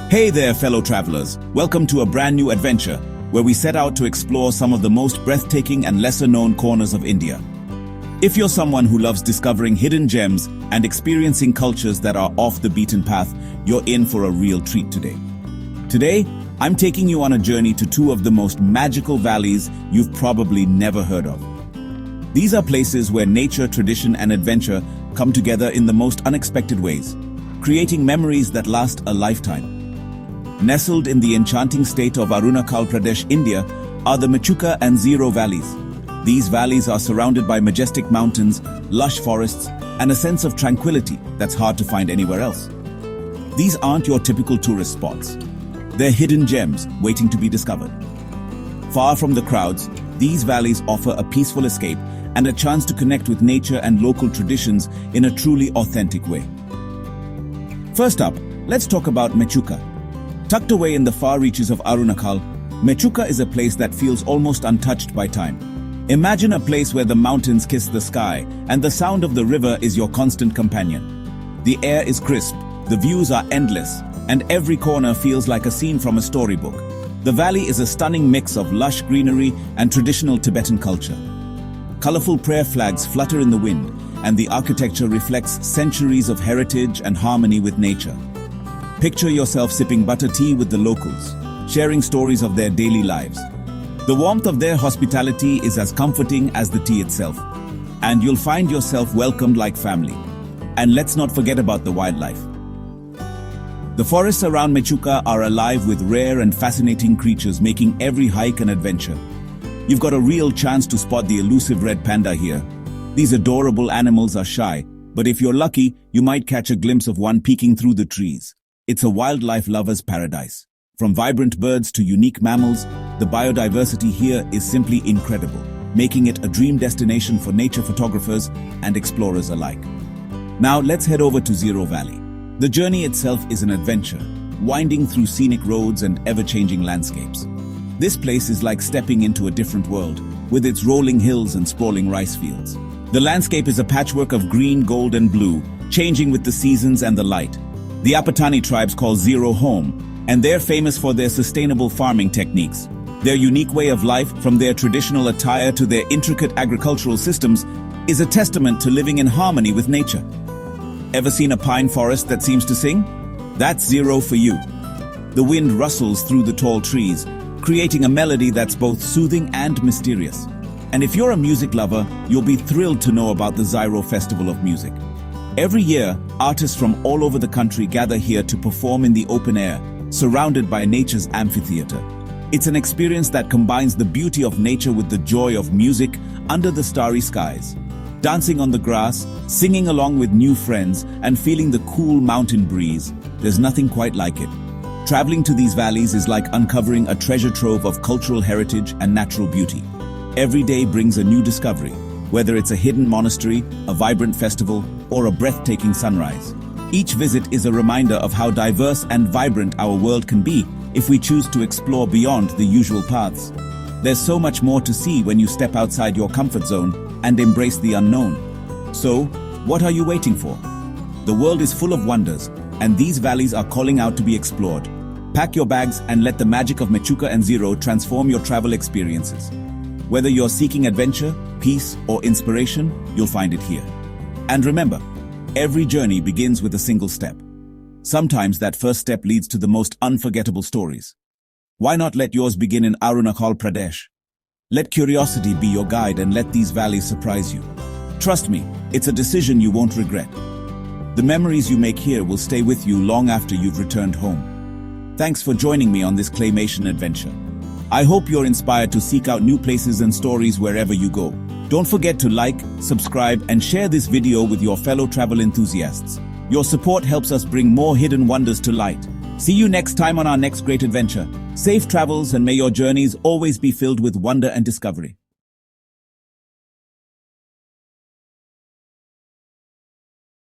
Hey there, fellow travelers. Welcome to a brand new adventure where we set out to explore some of the most breathtaking and lesser-known corners of India. If you're someone who loves discovering hidden gems and experiencing cultures that are off the beaten path, you're in for a real treat today. Today, I'm taking you on a journey to two of the most magical valleys you've probably never heard of. These are places where nature, tradition, and adventure come together in the most unexpected ways, creating memories that last a lifetime. Nestled in the enchanting state of Arunachal, Pradesh, India, are the Mechuka and Ziro valleys. These valleys are surrounded by majestic mountains, lush forests, and a sense of tranquility that's hard to find anywhere else. These aren't your typical tourist spots. They're hidden gems waiting to be discovered. Far from the crowds, these valleys offer a peaceful escape and a chance to connect with nature and local traditions in a truly authentic way. First up, let's talk about Mechuka. Tucked away in the far reaches of Arunachal, Mechuka is a place that feels almost untouched by time. Imagine a place where the mountains kiss the sky and the sound of the river is your constant companion. The air is crisp, the views are endless, and every corner feels like a scene from a storybook. The valley is a stunning mix of lush greenery and traditional Tibetan culture. Colorful prayer flags flutter in the wind, and the architecture reflects centuries of heritage and harmony with nature. Picture yourself sipping butter tea with the locals, sharing stories of their daily lives. The warmth of their hospitality is as comforting as the tea itself, and you'll find yourself welcomed like family. And let's not forget about the wildlife. The forests around Mechuka are alive with rare and fascinating creatures, making every hike an adventure. You've got a real chance to spot the elusive red panda here. These adorable animals are shy, but if you're lucky, you might catch a glimpse of one peeking through the trees. It's a wildlife lover's paradise. From vibrant birds to unique mammals, the biodiversity here is simply incredible, making it a dream destination for nature photographers and explorers alike. Now let's head over to Ziro Valley. The journey itself is an adventure, winding through scenic roads and ever-changing landscapes. This place is like stepping into a different world, with its rolling hills and sprawling rice fields. The landscape is a patchwork of green, gold, and blue, changing with the seasons and the light. The Apatani tribes call Ziro home, and they're famous for their sustainable farming techniques. Their unique way of life, from their traditional attire to their intricate agricultural systems, is a testament to living in harmony with nature. Ever seen a pine forest that seems to sing? That's Ziro for you. The wind rustles through the tall trees, creating a melody that's both soothing and mysterious. And if you're a music lover, you'll be thrilled to know about the Ziro Festival of Music. Every year, artists from all over the country gather here to perform in the open air, surrounded by nature's amphitheater. It's an experience that combines the beauty of nature with the joy of music under the starry skies. Dancing on the grass, singing along with new friends, and feeling the cool mountain breeze, there's nothing quite like it. Traveling to these valleys is like uncovering a treasure trove of cultural heritage and natural beauty. Every day brings a new discovery, whether it's a hidden monastery, a vibrant festival, or a breathtaking sunrise. Each visit is a reminder of how diverse and vibrant our world can be if we choose to explore beyond the usual paths. There's so much more to see when you step outside your comfort zone and embrace the unknown. So, what are you waiting for? The world is full of wonders, and these valleys are calling out to be explored. Pack your bags and let the magic of Mechuka and Ziro transform your travel experiences. Whether you're seeking adventure, peace, or inspiration, you'll find it here. And remember, every journey begins with a single step. Sometimes that first step leads to the most unforgettable stories. Why not let yours begin in Arunachal, Pradesh? Let curiosity be your guide and let these valleys surprise you. Trust me, it's a decision you won't regret. The memories you make here will stay with you long after you've returned home. Thanks for joining me on this claymation adventure. I hope you're inspired to seek out new places and stories wherever you go. Don't forget to like, subscribe, and share this video with your fellow travel enthusiasts. Your support helps us bring more hidden wonders to light. See you next time on our next great adventure. Safe travels, and may your journeys always be filled with wonder and discovery.